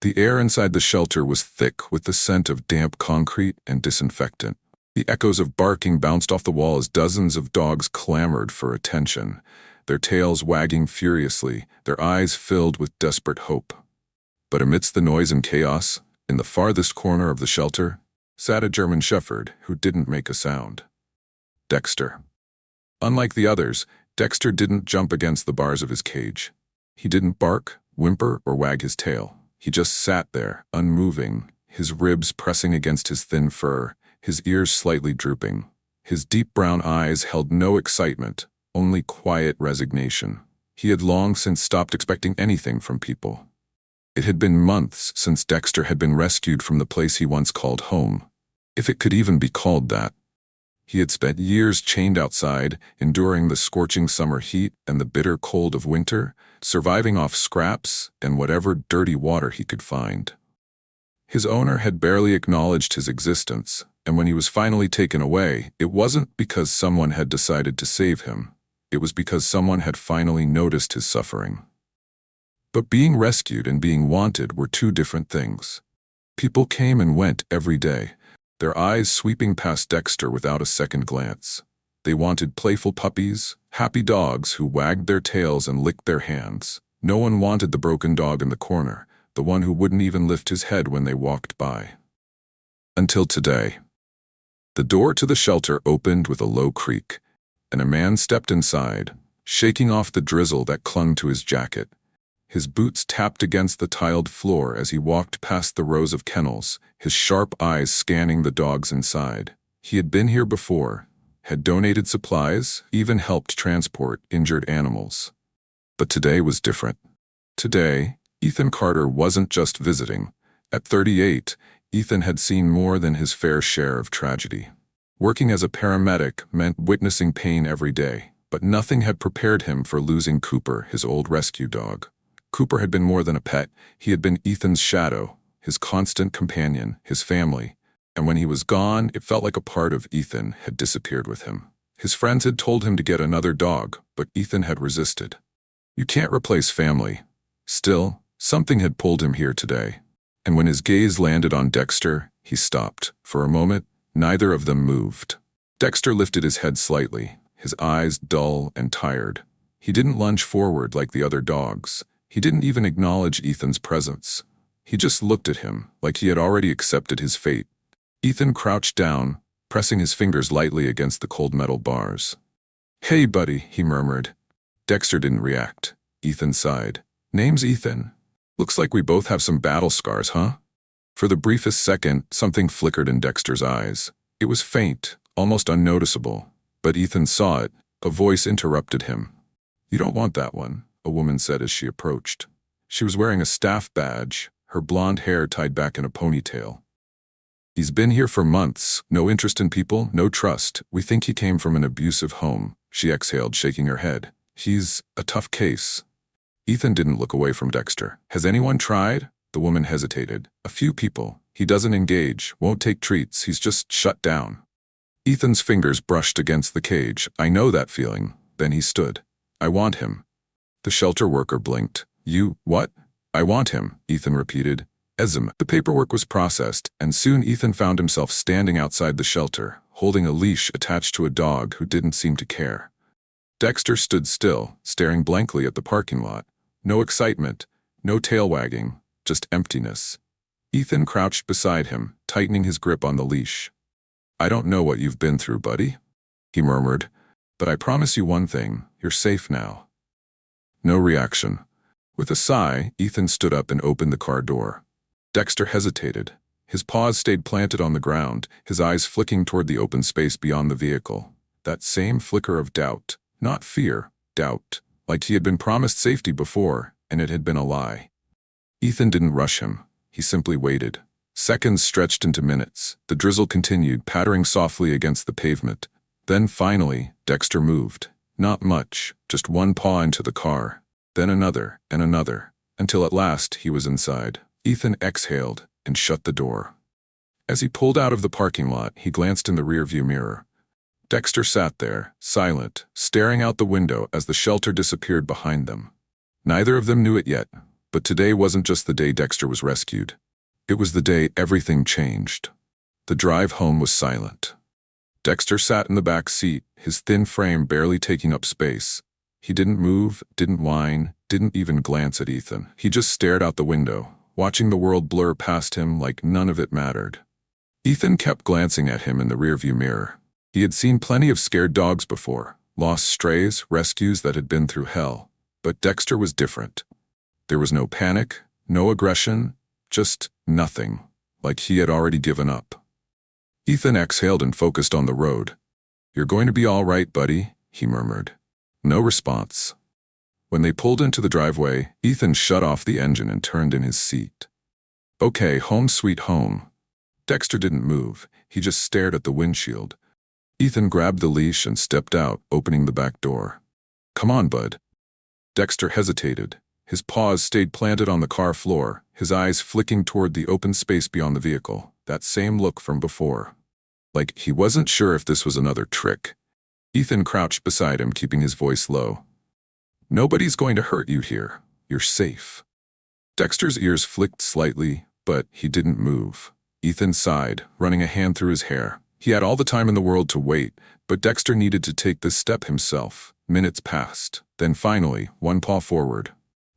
The air inside the shelter was thick with the scent of damp concrete and disinfectant. The echoes of barking bounced off the wall as dozens of dogs clamored for attention, their tails wagging furiously, their eyes filled with desperate hope. But amidst the noise and chaos, in the farthest corner of the shelter, sat a German Shepherd who didn't make a sound. Dexter. Unlike the others, Dexter didn't jump against the bars of his cage. He didn't bark, whimper, or wag his tail. He just sat there, unmoving, his ribs pressing against his thin fur, his ears slightly drooping. His deep brown eyes held no excitement, only quiet resignation. He had long since stopped expecting anything from people. It had been months since Dexter had been rescued from the place he once called home, if it could even be called that. He had spent years chained outside, enduring the scorching summer heat and the bitter cold of winter, surviving off scraps and whatever dirty water he could find. His owner had barely acknowledged his existence, and when he was finally taken away, it wasn't because someone had decided to save him. It was because someone had finally noticed his suffering. But being rescued and being wanted were two different things. People came and went every day, their eyes sweeping past Dexter without a second glance. They wanted playful puppies, happy dogs who wagged their tails and licked their hands. No one wanted the broken dog in the corner, the one who wouldn't even lift his head when they walked by. Until today. The door to the shelter opened with a low creak, and a man stepped inside, shaking off the drizzle that clung to his jacket. His boots tapped against the tiled floor as he walked past the rows of kennels, his sharp eyes scanning the dogs inside. He had been here before, had donated supplies, even helped transport injured animals. But today was different. Today, Ethan Carter wasn't just visiting. At 38, Ethan had seen more than his fair share of tragedy. Working as a paramedic meant witnessing pain every day, but nothing had prepared him for losing Cooper, his old rescue dog. Cooper had been more than a pet. He had been Ethan's shadow, his constant companion, his family. And when he was gone, it felt like a part of Ethan had disappeared with him. His friends had told him to get another dog, but Ethan had resisted. You can't replace family. Still, something had pulled him here today. And when his gaze landed on Dexter, he stopped. For a moment, neither of them moved. Dexter lifted his head slightly, his eyes dull and tired. He didn't lunge forward like the other dogs. He didn't even acknowledge Ethan's presence. He just looked at him, like he had already accepted his fate. Ethan crouched down, pressing his fingers lightly against the cold metal bars. "Hey, buddy," he murmured. Dexter didn't react. Ethan sighed. "Name's Ethan. Looks like we both have some battle scars, huh?" For the briefest second, something flickered in Dexter's eyes. It was faint, almost unnoticeable, but Ethan saw it. A voice interrupted him. "You don't want that one," a woman said as she approached. She was wearing a staff badge, her blonde hair tied back in a ponytail. "He's been here for months, no interest in people, no trust. We think he came from an abusive home," she exhaled, shaking her head. "He's a tough case." Ethan didn't look away from Dexter. "Has anyone tried?" The woman hesitated. "A few people. He doesn't engage, won't take treats, he's just shut down." Ethan's fingers brushed against the cage. "I know that feeling." Then he stood. "I want him." The shelter worker blinked. "You, what?" "I want him," Ethan repeated. "Esm." The paperwork was processed, and soon Ethan found himself standing outside the shelter, holding a leash attached to a dog who didn't seem to care. Dexter stood still, staring blankly at the parking lot. No excitement, no tail wagging, just emptiness. Ethan crouched beside him, tightening his grip on the leash. "I don't know what you've been through, buddy," he murmured, "but I promise you one thing, you're safe now." No reaction. With a sigh, Ethan stood up and opened the car door. Dexter hesitated. His paws stayed planted on the ground, his eyes flicking toward the open space beyond the vehicle. That same flicker of doubt, not fear, doubt, like he had been promised safety before, and it had been a lie. Ethan didn't rush him. He simply waited. Seconds stretched into minutes. The drizzle continued, pattering softly against the pavement. Then finally, Dexter moved. Not much, just one paw into the car, then another and another, until at last he was inside. Ethan exhaled and shut the door. As he pulled out of the parking lot, he glanced in the rearview mirror. Dexter sat there, silent, staring out the window as the shelter disappeared behind them. Neither of them knew it yet, But today wasn't just the day Dexter was rescued. It was the day everything changed. The drive home was silent. Dexter sat in the back seat, his thin frame barely taking up space. He didn't move, didn't whine, didn't even glance at Ethan. He just stared out the window, watching the world blur past him like none of it mattered. Ethan kept glancing at him in the rearview mirror. He had seen plenty of scared dogs before, lost strays, rescues that had been through hell. But Dexter was different. There was no panic, no aggression, just nothing, like he had already given up. Ethan exhaled and focused on the road. "You're going to be all right, buddy," he murmured. No response. When they pulled into the driveway, Ethan shut off the engine and turned in his seat. "Okay, home sweet home." Dexter didn't move. He just stared at the windshield. Ethan grabbed the leash and stepped out, opening the back door. "Come on, bud." Dexter hesitated. His paws stayed planted on the car floor, his eyes flicking toward the open space beyond the vehicle, that same look from before. Like he wasn't sure if this was another trick. Ethan crouched beside him, keeping his voice low. "Nobody's going to hurt you here. You're safe." Dexter's ears flicked slightly, but he didn't move. Ethan sighed, running a hand through his hair. He had all the time in the world to wait, but Dexter needed to take this step himself. Minutes passed. Then finally, one paw forward.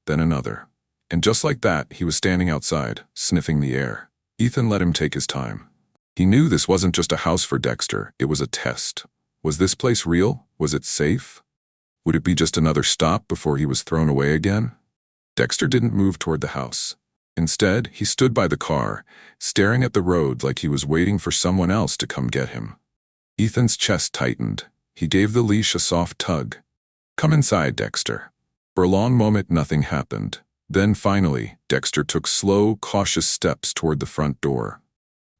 Then another. And just like that, he was standing outside, sniffing the air. Ethan let him take his time. He knew this wasn't just a house for Dexter, it was a test. Was this place real? Was it safe? Would it be just another stop before he was thrown away again? Dexter didn't move toward the house. Instead, he stood by the car, staring at the road like he was waiting for someone else to come get him. Ethan's chest tightened. He gave the leash a soft tug. "Come inside, Dexter." For a long moment, nothing happened. Then finally, Dexter took slow, cautious steps toward the front door.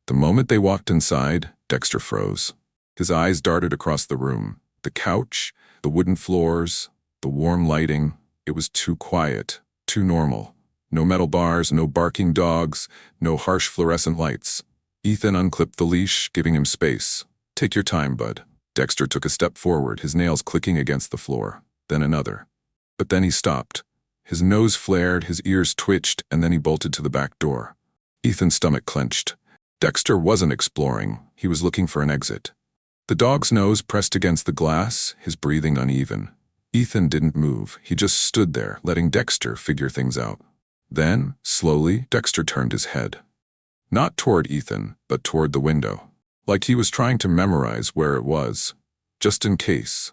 The moment they walked inside, Dexter froze. His eyes darted across the room. The couch, the wooden floors, the warm lighting. It was too quiet, too normal. No metal bars, no barking dogs, no harsh fluorescent lights. Ethan unclipped the leash, giving him space. "Take your time, bud." Dexter took a step forward, his nails clicking against the floor. Then another. But then he stopped. His nose flared, his ears twitched, and then he bolted to the back door. Ethan's stomach clenched. Dexter wasn't exploring. He was looking for an exit. The dog's nose pressed against the glass, his breathing uneven. Ethan didn't move. He just stood there, letting Dexter figure things out. Then, slowly, Dexter turned his head. Not toward Ethan, but toward the window. Like he was trying to memorize where it was, just in case.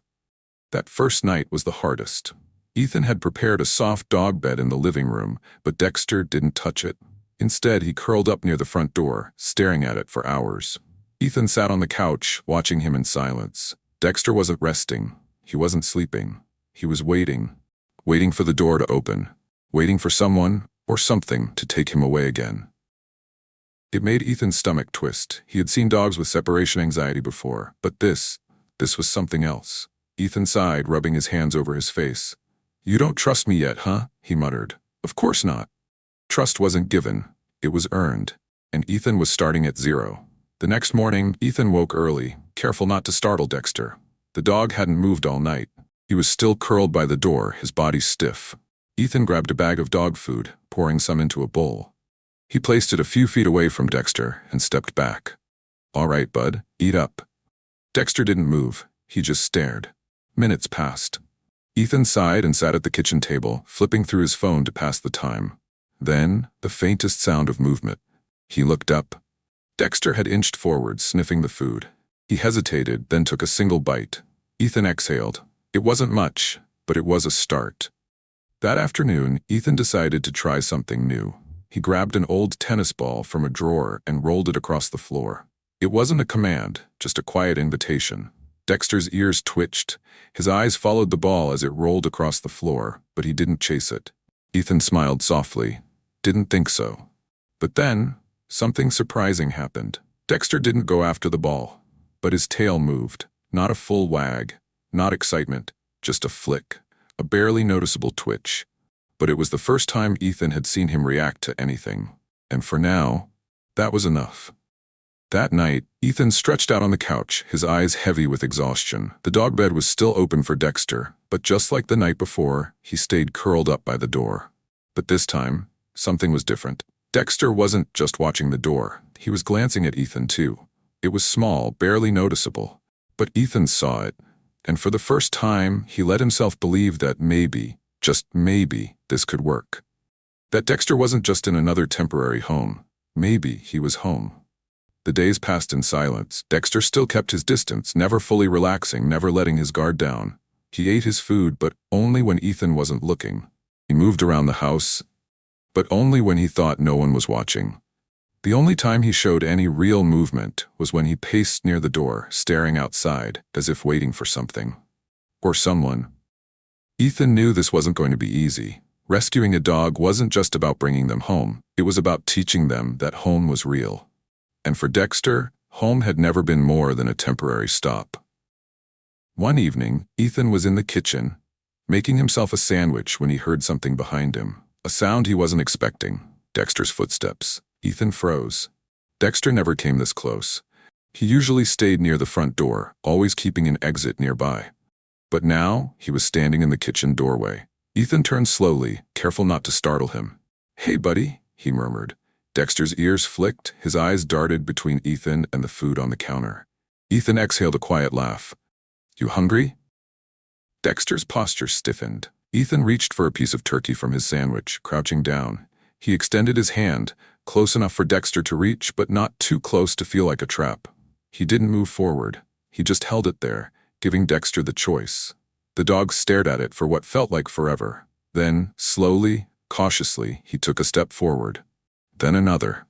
That first night was the hardest. Ethan had prepared a soft dog bed in the living room, but Dexter didn't touch it. Instead, he curled up near the front door, staring at it for hours. Ethan sat on the couch, watching him in silence. Dexter wasn't resting. He wasn't sleeping. He was waiting. Waiting for the door to open. Waiting for someone, or something, to take him away again. It made Ethan's stomach twist. He had seen dogs with separation anxiety before, but this was something else. Ethan sighed, rubbing his hands over his face. "You don't trust me yet, huh?" he muttered. "Of course not." Trust wasn't given. It was earned. And Ethan was starting at zero. The next morning, Ethan woke early, careful not to startle Dexter. The dog hadn't moved all night. He was still curled by the door, his body stiff. Ethan grabbed a bag of dog food, pouring some into a bowl. He placed it a few feet away from Dexter and stepped back. "All right, bud, eat up." Dexter didn't move. He just stared. Minutes passed. Ethan sighed and sat at the kitchen table, flipping through his phone to pass the time. Then, the faintest sound of movement. He looked up. Dexter had inched forward, sniffing the food. He hesitated, then took a single bite. Ethan exhaled. It wasn't much, but it was a start. That afternoon, Ethan decided to try something new. He grabbed an old tennis ball from a drawer and rolled it across the floor. It wasn't a command, just a quiet invitation. Dexter's ears twitched. His eyes followed the ball as it rolled across the floor, but he didn't chase it. Ethan smiled softly. Didn't think so. But then, something surprising happened. Dexter didn't go after the ball, but his tail moved. Not a full wag, not excitement, just a flick, a barely noticeable twitch. But it was the first time Ethan had seen him react to anything. And for now, that was enough. That night, Ethan stretched out on the couch, his eyes heavy with exhaustion. The dog bed was still open for Dexter, but just like the night before, he stayed curled up by the door. But this time, something was different. Dexter wasn't just watching the door. He was glancing at Ethan too. It was small, barely noticeable. But Ethan saw it, and for the first time, he let himself believe that maybe, just maybe, this could work. That Dexter wasn't just in another temporary home. Maybe he was home. The days passed in silence. Dexter still kept his distance, never fully relaxing, never letting his guard down. He ate his food, but only when Ethan wasn't looking. He moved around the house, but only when he thought no one was watching. The only time he showed any real movement was when he paced near the door, staring outside, as if waiting for something. Or someone. Ethan knew this wasn't going to be easy. Rescuing a dog wasn't just about bringing them home. It was about teaching them that home was real. And for Dexter, home had never been more than a temporary stop. One evening, Ethan was in the kitchen, making himself a sandwich when he heard something behind him. A sound he wasn't expecting. Dexter's footsteps. Ethan froze. Dexter never came this close. He usually stayed near the front door, always keeping an exit nearby. But now, he was standing in the kitchen doorway. Ethan turned slowly, careful not to startle him. "Hey, buddy," he murmured. Dexter's ears flicked, his eyes darted between Ethan and the food on the counter. Ethan exhaled a quiet laugh. "You hungry?" Dexter's posture stiffened. Ethan reached for a piece of turkey from his sandwich, crouching down. He extended his hand, close enough for Dexter to reach, but not too close to feel like a trap. He didn't move forward. He just held it there, giving Dexter the choice. The dog stared at it for what felt like forever. Then, slowly, cautiously, he took a step forward. Then another.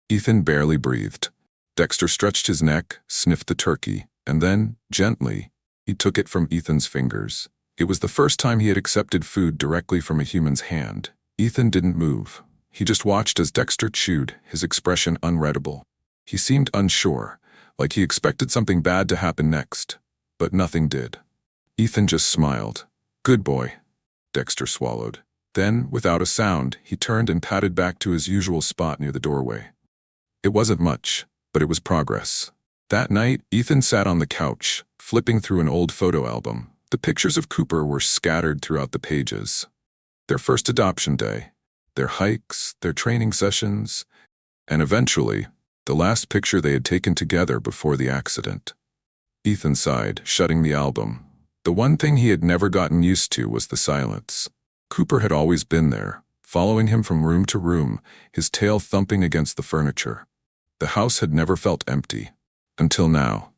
Ethan barely breathed. Dexter stretched his neck, sniffed the turkey, and then, gently, he took it from Ethan's fingers. It was the first time he had accepted food directly from a human's hand. Ethan didn't move. He just watched as Dexter chewed, his expression unreadable. He seemed unsure, like he expected something bad to happen next. But nothing did. Ethan just smiled. "Good boy." Dexter swallowed. Then, without a sound, he turned and padded back to his usual spot near the doorway. It wasn't much, but it was progress. That night, Ethan sat on the couch, flipping through an old photo album. The pictures of Cooper were scattered throughout the pages. Their first adoption day, their hikes, their training sessions, and eventually, the last picture they had taken together before the accident. Ethan sighed, shutting the album. The one thing he had never gotten used to was the silence. Cooper had always been there, following him from room to room, his tail thumping against the furniture. The house had never felt empty. Until now.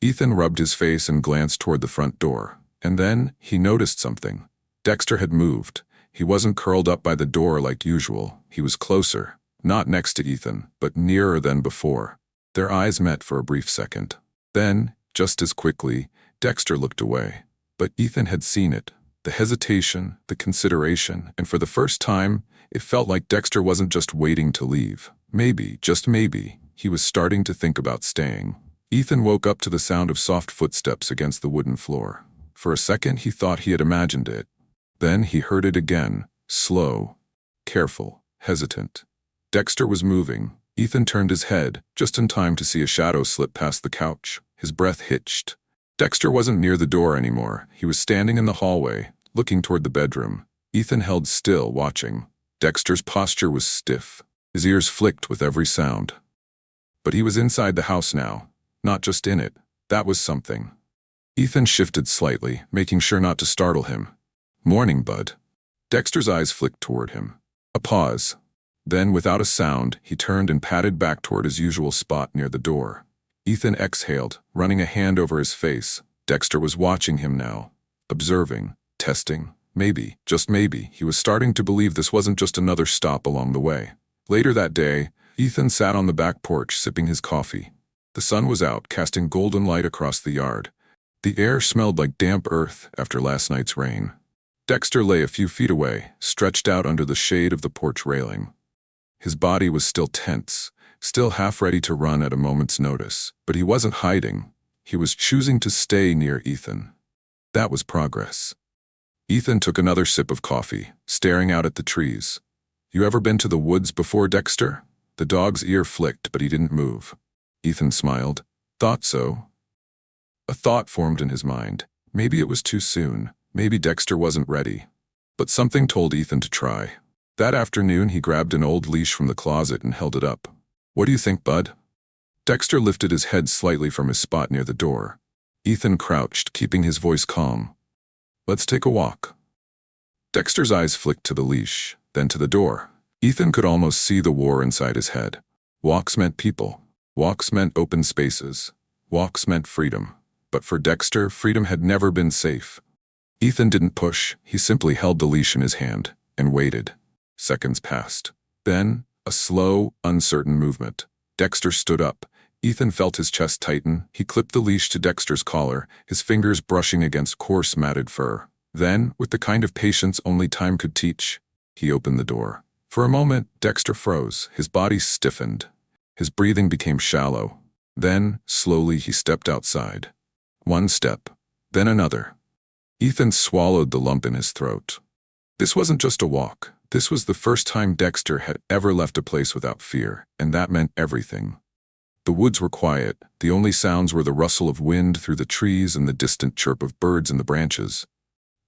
Ethan rubbed his face and glanced toward the front door. And then, he noticed something. Dexter had moved. He wasn't curled up by the door like usual. He was closer, not next to Ethan, but nearer than before. Their eyes met for a brief second. Then, just as quickly, Dexter looked away. But Ethan had seen it. The hesitation, the consideration, and for the first time, it felt like Dexter wasn't just waiting to leave. Maybe, just maybe, he was starting to think about staying. Ethan woke up to the sound of soft footsteps against the wooden floor. For a second, he thought he had imagined it. Then he heard it again, slow, careful, hesitant. Dexter was moving. Ethan turned his head, just in time to see a shadow slip past the couch. His breath hitched. Dexter wasn't near the door anymore. He was standing in the hallway, looking toward the bedroom. Ethan held still, watching. Dexter's posture was stiff. His ears flicked with every sound. But he was inside the house now, not just in it. That was something. Ethan shifted slightly, making sure not to startle him. "Morning, bud." Dexter's eyes flicked toward him. A pause. Then, without a sound, he turned and padded back toward his usual spot near the door. Ethan exhaled, running a hand over his face. Dexter was watching him now, observing, testing. Maybe, just maybe, he was starting to believe this wasn't just another stop along the way. Later that day, Ethan sat on the back porch sipping his coffee. The sun was out, casting golden light across the yard. The air smelled like damp earth after last night's rain. Dexter lay a few feet away, stretched out under the shade of the porch railing. His body was still tense, still half ready to run at a moment's notice. But he wasn't hiding. He was choosing to stay near Ethan. That was progress. Ethan took another sip of coffee, staring out at the trees. "You ever been to the woods before, Dexter?" The dog's ear flicked, but he didn't move. Ethan smiled. "Thought so." A thought formed in his mind. Maybe it was too soon. Maybe Dexter wasn't ready. But something told Ethan to try. That afternoon, he grabbed an old leash from the closet and held it up. "What do you think, bud?" Dexter lifted his head slightly from his spot near the door. Ethan crouched, keeping his voice calm. "Let's take a walk." Dexter's eyes flicked to the leash, then to the door. Ethan could almost see the war inside his head. Walks meant people. Walks meant open spaces. Walks meant freedom. But for Dexter, freedom had never been safe. Ethan didn't push, he simply held the leash in his hand and waited. Seconds passed. Then, a slow, uncertain movement. Dexter stood up. Ethan felt his chest tighten. He clipped the leash to Dexter's collar, his fingers brushing against coarse, matted fur. Then, with the kind of patience only time could teach, he opened the door. For a moment, Dexter froze. His body stiffened. His breathing became shallow. Then, slowly, he stepped outside. One step, then another. Ethan swallowed the lump in his throat. This wasn't just a walk. This was the first time Dexter had ever left a place without fear, and that meant everything. The woods were quiet. The only sounds were the rustle of wind through the trees and the distant chirp of birds in the branches.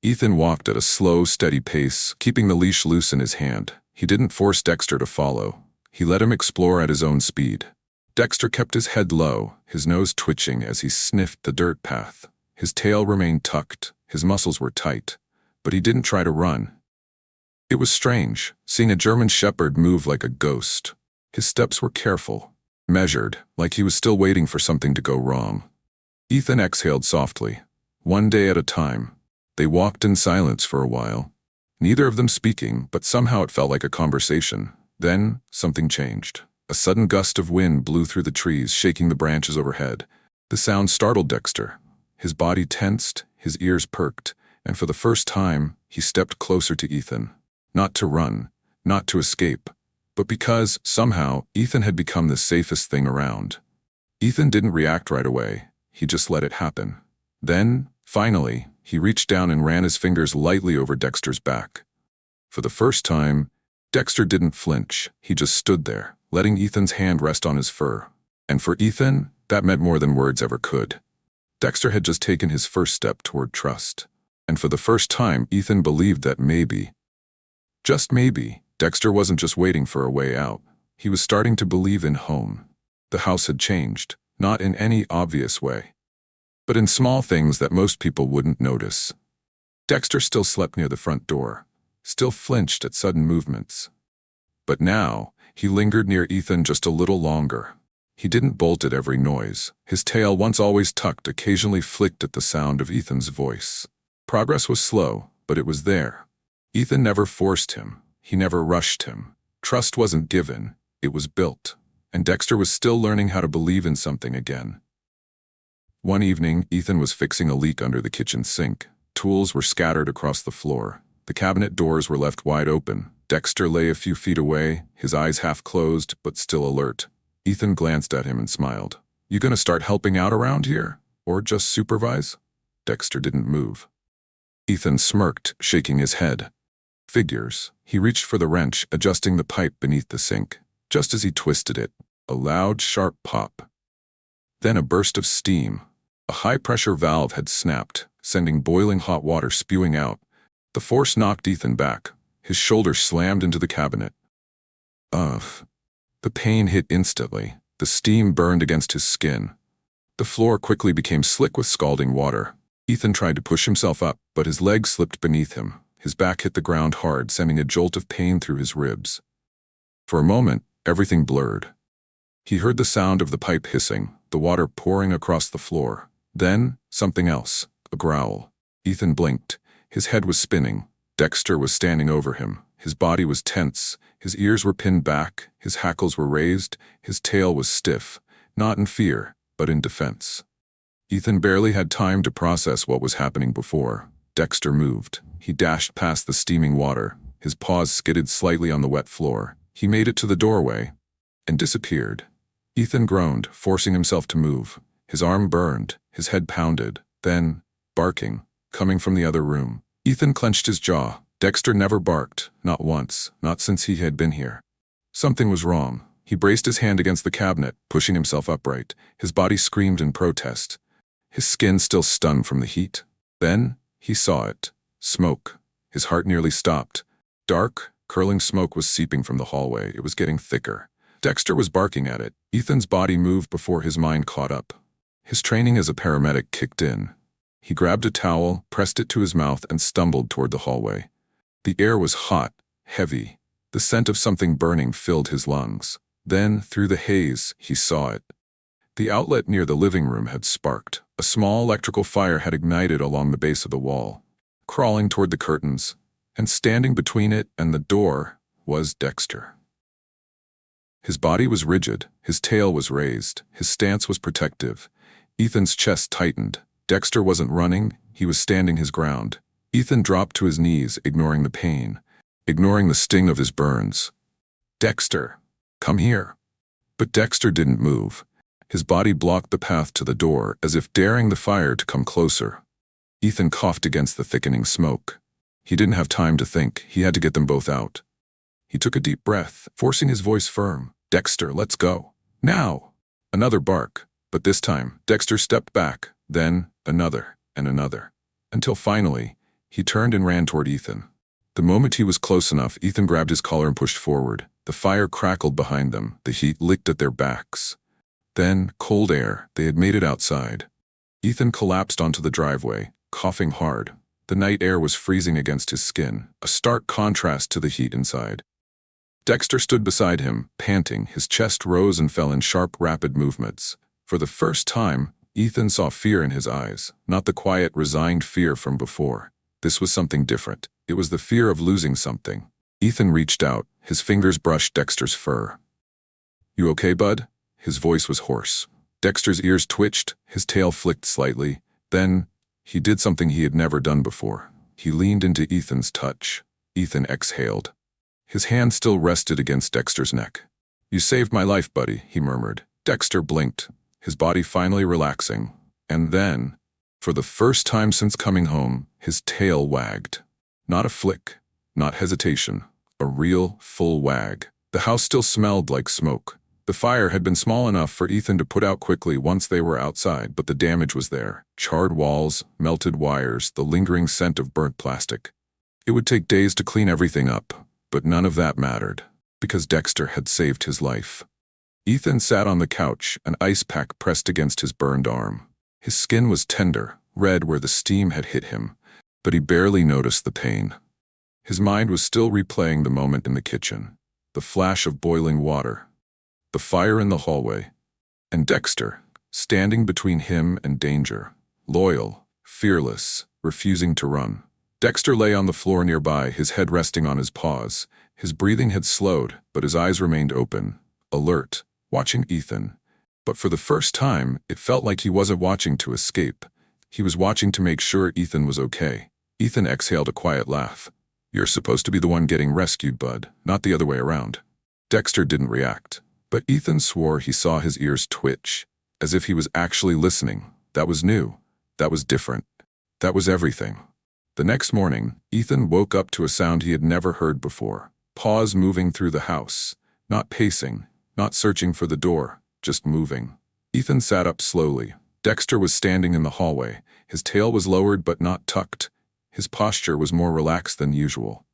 Ethan walked at a slow, steady pace, keeping the leash loose in his hand. He didn't force Dexter to follow. He let him explore at his own speed. Dexter kept his head low, his nose twitching as he sniffed the dirt path. His tail remained tucked, his muscles were tight, but he didn't try to run. It was strange, seeing a German shepherd move like a ghost. His steps were careful, measured, like he was still waiting for something to go wrong. Ethan exhaled softly. One day at a time. They walked in silence for a while. Neither of them speaking, but somehow it felt like a conversation. Then, something changed. A sudden gust of wind blew through the trees, shaking the branches overhead. The sound startled Dexter. His body tensed, his ears perked, and for the first time, he stepped closer to Ethan. Not to run, not to escape, but because, somehow, Ethan had become the safest thing around. Ethan didn't react right away. He just let it happen. Then, finally, he reached down and ran his fingers lightly over Dexter's back. For the first time, Dexter didn't flinch. He just stood there, letting Ethan's hand rest on his fur. And for Ethan, that meant more than words ever could. Dexter had just taken his first step toward trust. And for the first time, Ethan believed that maybe, just maybe, Dexter wasn't just waiting for a way out. He was starting to believe in home. The house had changed, not in any obvious way, but in small things that most people wouldn't notice. Dexter still slept near the front door, still flinched at sudden movements. But now, he lingered near Ethan just a little longer. He didn't bolt at every noise. His tail, once always tucked, occasionally flicked at the sound of Ethan's voice. Progress was slow, but it was there. Ethan never forced him. He never rushed him. Trust wasn't given, it was built. And Dexter was still learning how to believe in something again. One evening, Ethan was fixing a leak under the kitchen sink. Tools were scattered across the floor. The cabinet doors were left wide open. Dexter lay a few feet away, his eyes half closed, but still alert. Ethan glanced at him and smiled. "You gonna start helping out around here? Or just supervise?" Dexter didn't move. Ethan smirked, shaking his head. Figures. He reached for the wrench, adjusting the pipe beneath the sink. Just as he twisted it, a loud, sharp pop. Then a burst of steam. A high-pressure valve had snapped, sending boiling hot water spewing out. The force knocked Ethan back. His shoulder slammed into the cabinet. Ugh. The pain hit instantly. The steam burned against his skin. The floor quickly became slick with scalding water. Ethan tried to push himself up, but his legs slipped beneath him. His back hit the ground hard, sending a jolt of pain through his ribs. For a moment, everything blurred. He heard the sound of the pipe hissing, the water pouring across the floor. Then, something else, a growl. Ethan blinked. His head was spinning. Dexter was standing over him. His body was tense. His ears were pinned back. His hackles were raised. His tail was stiff, not in fear, but in defense. Ethan barely had time to process what was happening before. Dexter moved. He dashed past the steaming water. His paws skidded slightly on the wet floor. He made it to the doorway and disappeared. Ethan groaned, forcing himself to move. His arm burned, his head pounded. Then, barking, coming from the other room. Ethan clenched his jaw. Dexter never barked, not once, not since he had been here. Something was wrong. He braced his hand against the cabinet, pushing himself upright. His body screamed in protest. His skin still stung from the heat. Then, he saw it. Smoke. His heart nearly stopped. Dark, Curling smoke was seeping from the hallway. It was getting thicker. Dexter was barking at it. Ethan's body moved before his mind caught up. His training as a paramedic kicked in. He grabbed a towel, pressed it to his mouth, and stumbled toward the hallway. The air was hot, heavy. The scent of something burning filled his lungs. Then, through the haze, he saw it. The outlet near the living room had sparked. A small electrical fire had ignited along the base of the wall. Crawling toward the curtains, and standing between it and the door, was Dexter. His body was rigid, his tail was raised, his stance was protective. Ethan's chest tightened. Dexter wasn't running, he was standing his ground. Ethan dropped to his knees, ignoring the pain, ignoring the sting of his burns. "Dexter, come here." But Dexter didn't move. His body blocked the path to the door, as if daring the fire to come closer. Ethan coughed against the thickening smoke. He didn't have time to think. He had to get them both out. He took a deep breath, forcing his voice firm. "Dexter, let's go. Now!" Another bark, but this time, Dexter stepped back, then another and another, until finally, he turned and ran toward Ethan. The moment he was close enough, Ethan grabbed his collar and pushed forward. The fire crackled behind them, the heat licked at their backs. Then, cold air, they had made it outside. Ethan collapsed onto the driveway, coughing hard. The night air was freezing against his skin, a stark contrast to the heat inside. Dexter stood beside him, panting. His chest rose and fell in sharp, rapid movements. For the first time, Ethan saw fear in his eyes, not the quiet, resigned fear from before. This was something different. It was the fear of losing something. Ethan reached out. His fingers brushed Dexter's fur. "You okay, bud?" His voice was hoarse. Dexter's ears twitched, his tail flicked slightly. Then, he did something he had never done before. He leaned into Ethan's touch. Ethan exhaled. His hand still rested against Dexter's neck. "You saved my life, buddy," he murmured. Dexter blinked, his body finally relaxing. And then, for the first time since coming home, his tail wagged. Not a flick, not hesitation, a real, full wag. The house still smelled like smoke. The fire had been small enough for Ethan to put out quickly once they were outside, but the damage was there. Charred walls, melted wires, the lingering scent of burnt plastic. It would take days to clean everything up. But none of that mattered, because Dexter had saved his life. Ethan sat on the couch, an ice pack pressed against his burned arm. His skin was tender, red where the steam had hit him, but he barely noticed the pain. His mind was still replaying the moment in the kitchen, the flash of boiling water, the fire in the hallway, and Dexter, standing between him and danger, loyal, fearless, refusing to run. Dexter lay on the floor nearby, his head resting on his paws. His breathing had slowed, but his eyes remained open, alert, watching Ethan. But for the first time, it felt like he wasn't watching to escape. He was watching to make sure Ethan was okay. Ethan exhaled a quiet laugh. "You're supposed to be the one getting rescued, bud, not the other way around." Dexter didn't react, but Ethan swore he saw his ears twitch, as if he was actually listening. That was new. That was different. That was everything. The next morning, Ethan woke up to a sound he had never heard before. Paws moving through the house. Not pacing, not searching for the door, just moving. Ethan sat up slowly. Dexter was standing in the hallway. His tail was lowered but not tucked. His posture was more relaxed than usual.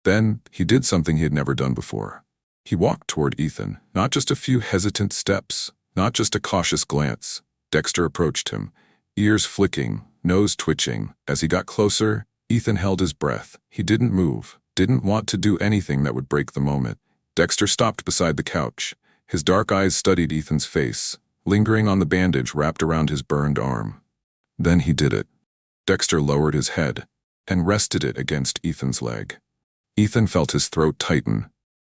Then, he did something he had never done before. He walked toward Ethan, not just a few hesitant steps, not just a cautious glance. Dexter approached him, ears flicking, nose twitching. As he got closer, Ethan held his breath. He didn't move, didn't want to do anything that would break the moment. Dexter stopped beside the couch. His dark eyes studied Ethan's face, lingering on the bandage wrapped around his burned arm. Then he did it. Dexter lowered his head and rested it against Ethan's leg. Ethan felt his throat tighten.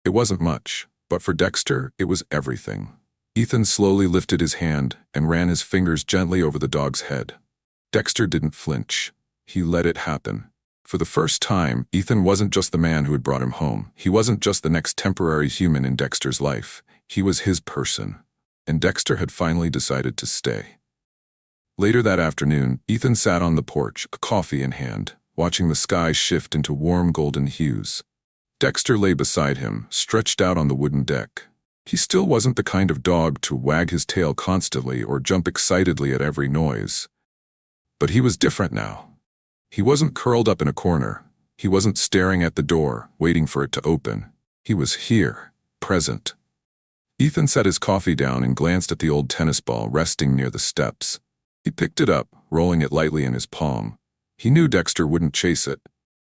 It wasn't much, but for Dexter, it was everything. Ethan slowly lifted his hand and ran his fingers gently over the dog's head. Dexter didn't flinch. He let it happen. For the first time, Ethan wasn't just the man who had brought him home. He wasn't just the next temporary human in Dexter's life. He was his person. And Dexter had finally decided to stay. Later that afternoon, Ethan sat on the porch, a coffee in hand, watching the sky shift into warm golden hues. Dexter lay beside him, stretched out on the wooden deck. He still wasn't the kind of dog to wag his tail constantly or jump excitedly at every noise. But he was different now. He wasn't curled up in a corner. He wasn't staring at the door, waiting for it to open. He was here, present. Ethan set his coffee down and glanced at the old tennis ball resting near the steps. He picked it up, rolling it lightly in his palm. He knew Dexter wouldn't chase it.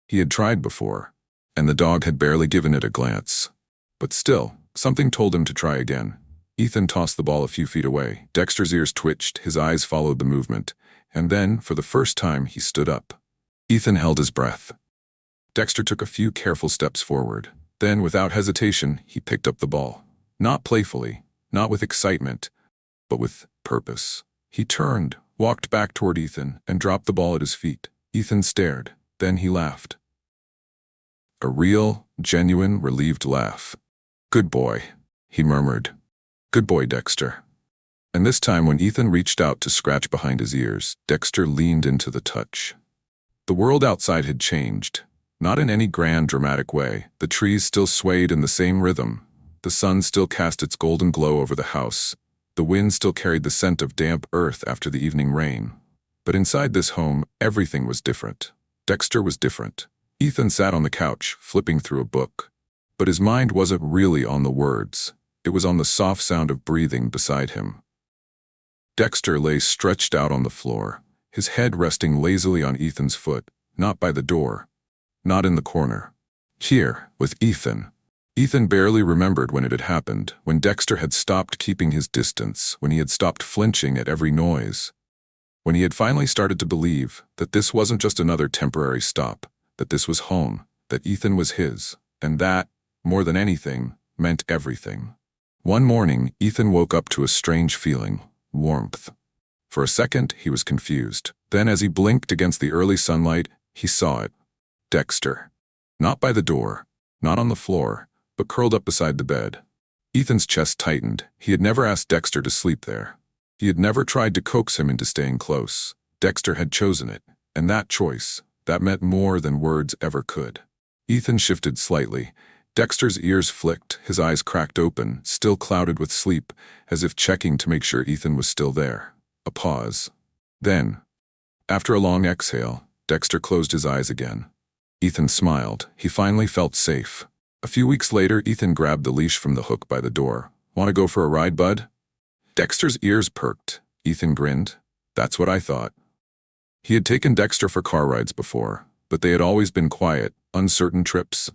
He had tried before, and the dog had barely given it a glance. But still, something told him to try again. Ethan tossed the ball a few feet away. Dexter's ears twitched, his eyes followed the movement, and then, for the first time, he stood up. Ethan held his breath. Dexter took a few careful steps forward. Then, without hesitation, he picked up the ball. Not playfully, not with excitement, but with purpose. He turned, walked back toward Ethan, and dropped the ball at his feet. Ethan stared. Then he laughed. A real, genuine, relieved laugh. "Good boy," he murmured. "Good boy, Dexter." And this time when Ethan reached out to scratch behind his ears, Dexter leaned into the touch. The world outside had changed. Not in any grand, dramatic way. The trees still swayed in the same rhythm. The sun still cast its golden glow over the house. The wind still carried the scent of damp earth after the evening rain. But inside this home, everything was different. Dexter was different. Ethan sat on the couch, flipping through a book. But his mind wasn't really on the words. It was on the soft sound of breathing beside him. Dexter lay stretched out on the floor, his head resting lazily on Ethan's foot, not by the door, not in the corner. Here, with Ethan. Ethan barely remembered when it had happened, when Dexter had stopped keeping his distance, when he had stopped flinching at every noise, when he had finally started to believe that this wasn't just another temporary stop, that this was home, that Ethan was his, and that, more than anything, meant everything. One morning, Ethan woke up to a strange feeling, warmth. For a second, he was confused. Then, as he blinked against the early sunlight, he saw it. Dexter. Not by the door, not on the floor, but curled up beside the bed. Ethan's chest tightened. He had never asked Dexter to sleep there. He had never tried to coax him into staying close. Dexter had chosen it, and that choice, that meant more than words ever could. Ethan shifted slightly. Dexter's ears flicked, his eyes cracked open, still clouded with sleep, as if checking to make sure Ethan was still there. A pause. Then, after a long exhale, Dexter closed his eyes again. Ethan smiled. He finally felt safe. A few weeks later, Ethan grabbed the leash from the hook by the door. "Want to go for a ride, bud?" Dexter's ears perked. Ethan grinned. "That's what I thought." He had taken Dexter for car rides before, but they had always been quiet, uncertain trips.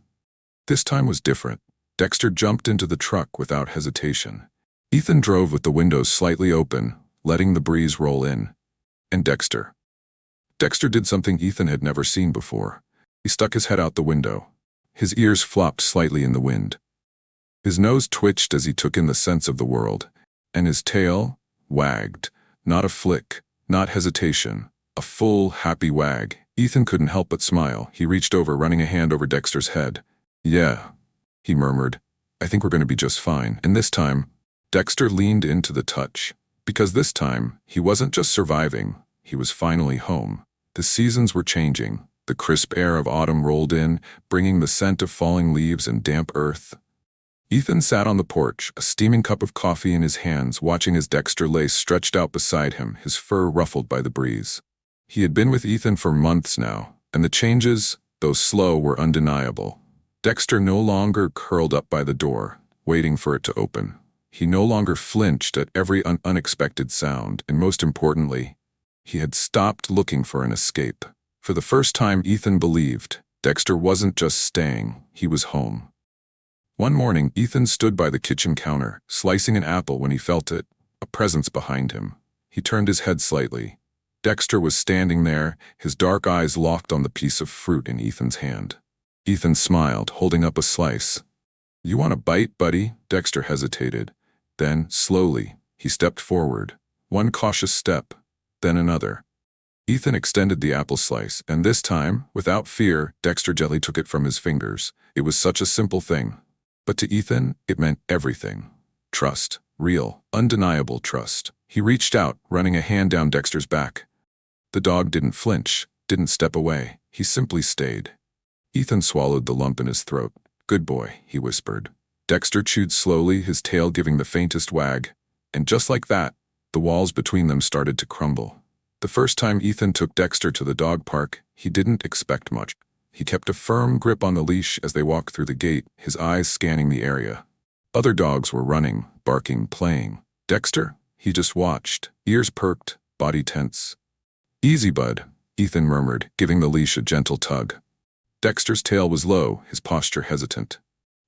This time was different. Dexter jumped into the truck without hesitation. Ethan drove with the windows slightly open, letting the breeze roll in. And Dexter did something Ethan had never seen before. He stuck his head out the window. His ears flopped slightly in the wind. His nose twitched as he took in the scents of the world, and his tail wagged. Not a flick, not hesitation. A full, happy wag. Ethan couldn't help but smile. He reached over, running a hand over Dexter's head. "Yeah," he murmured. "I think we're going to be just fine." And this time, Dexter leaned into the touch. Because this time, he wasn't just surviving, he was finally home. The seasons were changing. The crisp air of autumn rolled in, bringing the scent of falling leaves and damp earth. Ethan sat on the porch, a steaming cup of coffee in his hands, watching as Dexter lay stretched out beside him, his fur ruffled by the breeze. He had been with Ethan for months now, and the changes, though slow, were undeniable. Dexter no longer curled up by the door, waiting for it to open. He no longer flinched at every unexpected sound, and most importantly, he had stopped looking for an escape. For the first time, Ethan believed Dexter wasn't just staying, he was home. One morning, Ethan stood by the kitchen counter, slicing an apple when he felt it, a presence behind him. He turned his head slightly. Dexter was standing there, his dark eyes locked on the piece of fruit in Ethan's hand. Ethan smiled, holding up a slice. "You want a bite, buddy?" Dexter hesitated. Then, slowly, he stepped forward. One cautious step, then another. Ethan extended the apple slice, and this time, without fear, Dexter gently took it from his fingers. It was such a simple thing. But to Ethan, it meant everything. Trust. Real, undeniable trust. He reached out, running a hand down Dexter's back. The dog didn't flinch, didn't step away. He simply stayed. Ethan swallowed the lump in his throat. "Good boy," he whispered. Dexter chewed slowly, his tail giving the faintest wag. And just like that, the walls between them started to crumble. The first time Ethan took Dexter to the dog park, he didn't expect much. He kept a firm grip on the leash as they walked through the gate, his eyes scanning the area. Other dogs were running, barking, playing. Dexter? He just watched, ears perked, body tense. "Easy, bud," Ethan murmured, giving the leash a gentle tug. Dexter's tail was low, his posture hesitant.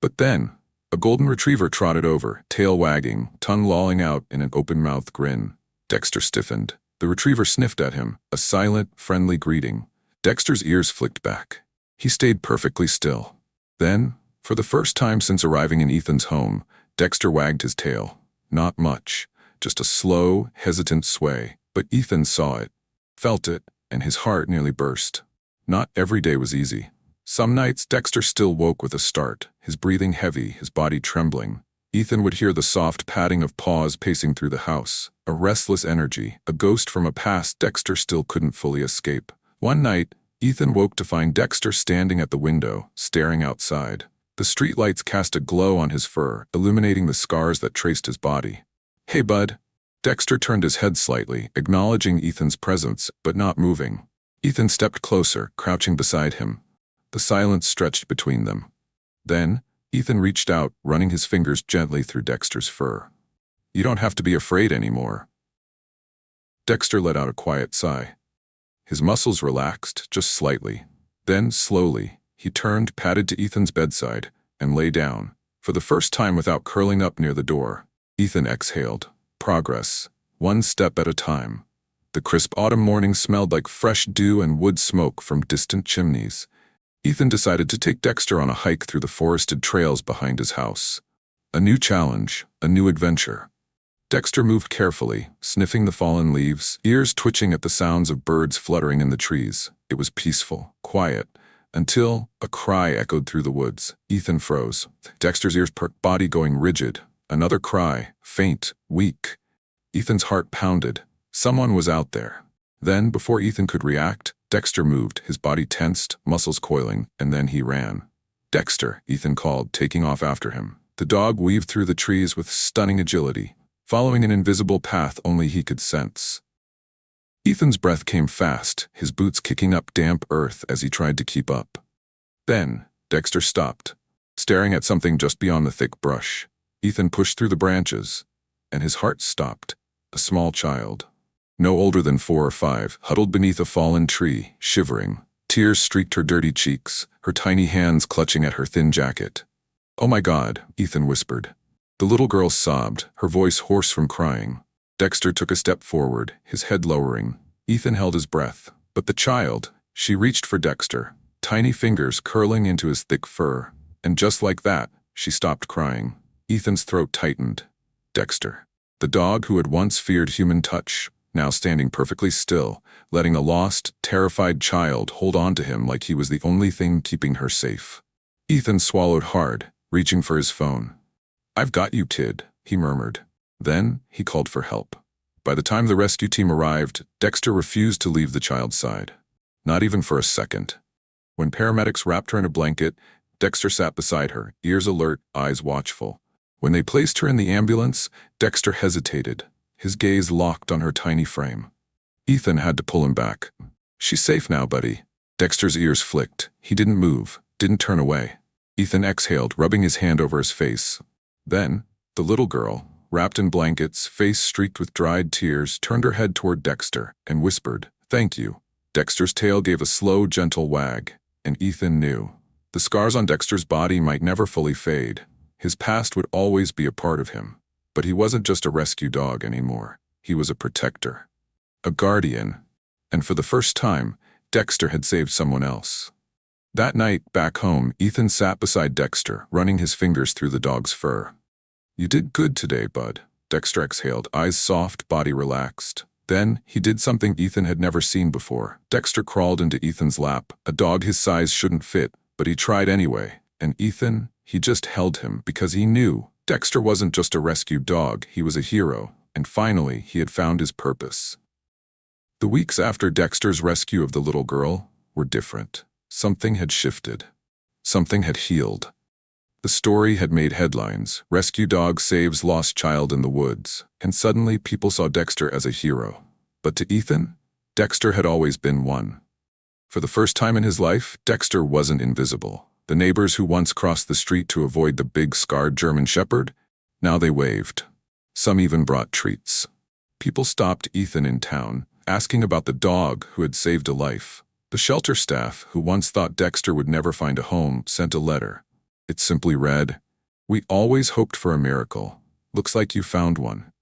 But then, a golden retriever trotted over, tail wagging, tongue lolling out in an open-mouthed grin. Dexter stiffened. The retriever sniffed at him, a silent, friendly greeting. Dexter's ears flicked back. He stayed perfectly still. Then, for the first time since arriving in Ethan's home, Dexter wagged his tail. Not much, just a slow, hesitant sway. But Ethan saw it, felt it, and his heart nearly burst. Not every day was easy. Some nights Dexter still woke with a start, his breathing heavy, his body trembling. Ethan would hear the soft padding of paws pacing through the house, a restless energy, a ghost from a past Dexter still couldn't fully escape. One night, Ethan woke to find Dexter standing at the window, staring outside. The streetlights cast a glow on his fur, illuminating the scars that traced his body. "Hey, bud." Dexter turned his head slightly, acknowledging Ethan's presence, but not moving. Ethan stepped closer, crouching beside him. The silence stretched between them. Then, Ethan reached out, running his fingers gently through Dexter's fur. "You don't have to be afraid anymore." Dexter let out a quiet sigh. His muscles relaxed, just slightly. Then, slowly, he turned, padded to Ethan's bedside, and lay down. For the first time without curling up near the door, Ethan exhaled. Progress, one step at a time. The crisp autumn morning smelled like fresh dew and wood smoke from distant chimneys. Ethan decided to take Dexter on a hike through the forested trails behind his house. A new challenge, a new adventure. Dexter moved carefully, sniffing the fallen leaves, ears twitching at the sounds of birds fluttering in the trees. It was peaceful, quiet, until a cry echoed through the woods. Ethan froze. Dexter's ears perked, body going rigid. Another cry, faint, weak. Ethan's heart pounded. Someone was out there. Then, before Ethan could react, Dexter moved, his body tensed, muscles coiling, and then he ran. "Dexter," Ethan called, taking off after him. The dog weaved through the trees with stunning agility, following an invisible path only he could sense. Ethan's breath came fast, his boots kicking up damp earth as he tried to keep up. Then, Dexter stopped, staring at something just beyond the thick brush. Ethan pushed through the branches, and his heart stopped. A small child, no older than 4 or 5, huddled beneath a fallen tree, shivering. Tears streaked her dirty cheeks, her tiny hands clutching at her thin jacket. "Oh my God," Ethan whispered. The little girl sobbed, her voice hoarse from crying. Dexter took a step forward, his head lowering. Ethan held his breath. But the child, she reached for Dexter, tiny fingers curling into his thick fur. And just like that, she stopped crying. Ethan's throat tightened. Dexter, the dog who had once feared human touch, now standing perfectly still, letting a lost, terrified child hold on to him like he was the only thing keeping her safe. Ethan swallowed hard, reaching for his phone. "I've got you, kid," he murmured. Then, he called for help. By the time the rescue team arrived, Dexter refused to leave the child's side. Not even for a second. When paramedics wrapped her in a blanket, Dexter sat beside her, ears alert, eyes watchful. When they placed her in the ambulance, Dexter hesitated, his gaze locked on her tiny frame. Ethan had to pull him back. "She's safe now, buddy." Dexter's ears flicked. He didn't move, didn't turn away. Ethan exhaled, rubbing his hand over his face. Then, the little girl, wrapped in blankets, face streaked with dried tears, turned her head toward Dexter and whispered, "Thank you." Dexter's tail gave a slow, gentle wag, and Ethan knew. The scars on Dexter's body might never fully fade. His past would always be a part of him. But he wasn't just a rescue dog anymore. He was a protector, a guardian, and for the first time, Dexter had saved someone else. That night, back home, Ethan sat beside Dexter, running his fingers through the dog's fur. "You did good today, bud." Dexter exhaled, eyes soft, body relaxed. Then, he did something Ethan had never seen before. Dexter crawled into Ethan's lap. A dog his size shouldn't fit, but he tried anyway. And Ethan, he just held him because he knew Dexter wasn't just a rescued dog, he was a hero, and finally, he had found his purpose. The weeks after Dexter's rescue of the little girl were different. Something had shifted. Something had healed. The story had made headlines. Rescue dog saves lost child in the woods. And suddenly, people saw Dexter as a hero. But to Ethan, Dexter had always been one. For the first time in his life, Dexter wasn't invisible. The neighbors who once crossed the street to avoid the big scarred German Shepherd, now they waved. Some even brought treats. People stopped Ethan in town, asking about the dog who had saved a life. The shelter staff, who once thought Dexter would never find a home, sent a letter. It simply read, "We always hoped for a miracle. Looks like you found one."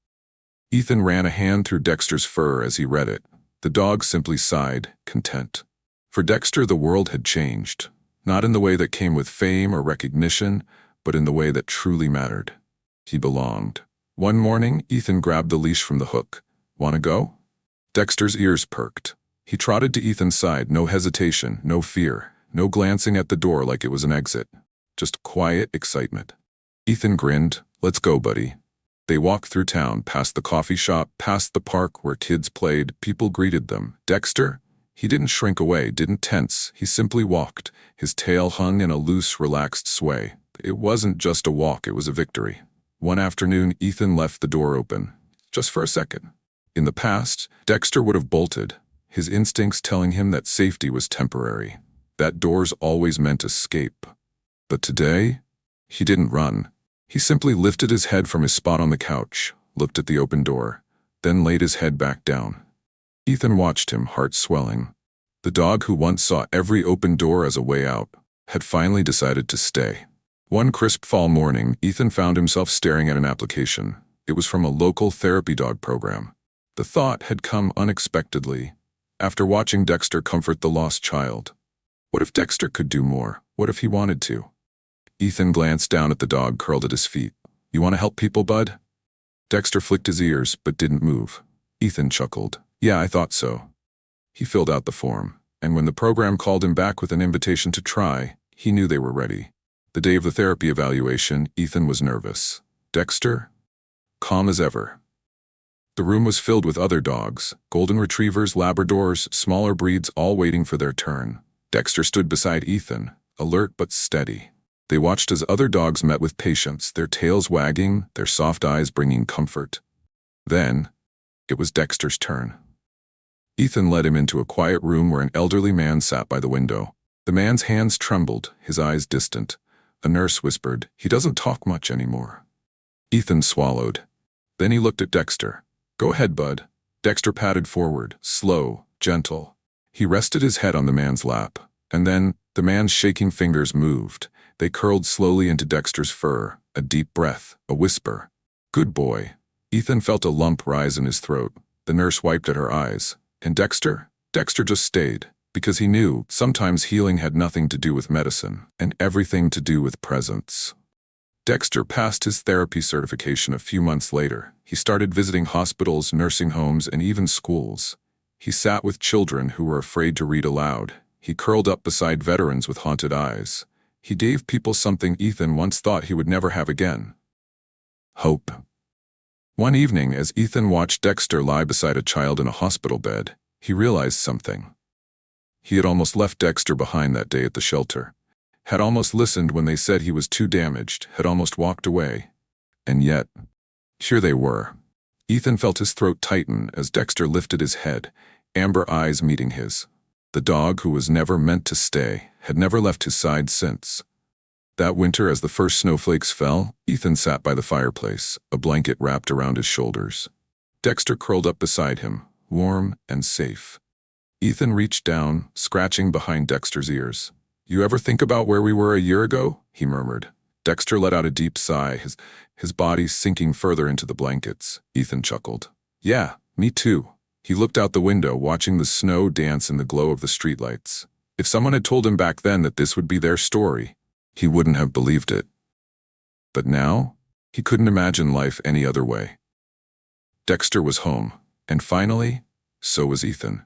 Ethan ran a hand through Dexter's fur as he read it. The dog simply sighed, content. For Dexter, the world had changed, not in the way that came with fame or recognition, but in the way that truly mattered. He belonged. One morning, Ethan grabbed the leash from the hook. "Want to go?" Dexter's ears perked. He trotted to Ethan's side, no hesitation, no fear, no glancing at the door like it was an exit. Just quiet excitement. Ethan grinned. "Let's go, buddy." They walked through town, past the coffee shop, past the park where kids played. People greeted them. Dexter? He didn't shrink away, didn't tense. He simply walked. His tail hung in a loose, relaxed sway. It wasn't just a walk, it was a victory. One afternoon, Ethan left the door open. Just for a second. In the past, Dexter would have bolted, his instincts telling him that safety was temporary, that doors always meant escape. But today, he didn't run. He simply lifted his head from his spot on the couch, looked at the open door, then laid his head back down. Ethan watched him, heart swelling. The dog who once saw every open door as a way out had finally decided to stay. One crisp fall morning, Ethan found himself staring at an application. It was from a local therapy dog program. The thought had come unexpectedly, after watching Dexter comfort the lost child. What if Dexter could do more? What if he wanted to? Ethan glanced down at the dog curled at his feet. "You want to help people, bud?" Dexter flicked his ears, but didn't move. Ethan chuckled. "Yeah, I thought so." He filled out the form, and when the program called him back with an invitation to try, he knew they were ready. The day of the therapy evaluation, Ethan was nervous. Dexter? Calm as ever. The room was filled with other dogs, golden retrievers, Labradors, smaller breeds, all waiting for their turn. Dexter stood beside Ethan, alert but steady. They watched as other dogs met with patience, their tails wagging, their soft eyes bringing comfort. Then, it was Dexter's turn. Ethan led him into a quiet room where an elderly man sat by the window. The man's hands trembled, his eyes distant. A nurse whispered, "He doesn't talk much anymore." Ethan swallowed. Then he looked at Dexter. "Go ahead, bud." Dexter padded forward, slow, gentle. He rested his head on the man's lap, and then the man's shaking fingers moved. They curled slowly into Dexter's fur, a deep breath, a whisper. "Good boy." Ethan felt a lump rise in his throat. The nurse wiped at her eyes. And Dexter just stayed, because he knew sometimes healing had nothing to do with medicine, and everything to do with presence. Dexter passed his therapy certification a few months later. He started visiting hospitals, nursing homes, and even schools. He sat with children who were afraid to read aloud. He curled up beside veterans with haunted eyes. He gave people something Ethan once thought he would never have again. Hope. One evening, as Ethan watched Dexter lie beside a child in a hospital bed, he realized something. He had almost left Dexter behind that day at the shelter, had almost listened when they said he was too damaged, had almost walked away. And yet, here they were. Ethan felt his throat tighten as Dexter lifted his head, amber eyes meeting his. The dog who was never meant to stay had never left his side since. That winter, as the first snowflakes fell, Ethan sat by the fireplace, a blanket wrapped around his shoulders. Dexter curled up beside him, warm and safe. Ethan reached down, scratching behind Dexter's ears. "You ever think about where we were a year ago?" he murmured. Dexter let out a deep sigh, his body sinking further into the blankets. Ethan chuckled. "Yeah, me too." He looked out the window, watching the snow dance in the glow of the streetlights. If someone had told him back then that this would be their story, he wouldn't have believed it. But now, he couldn't imagine life any other way. Dexter was home, and finally, so was Ethan.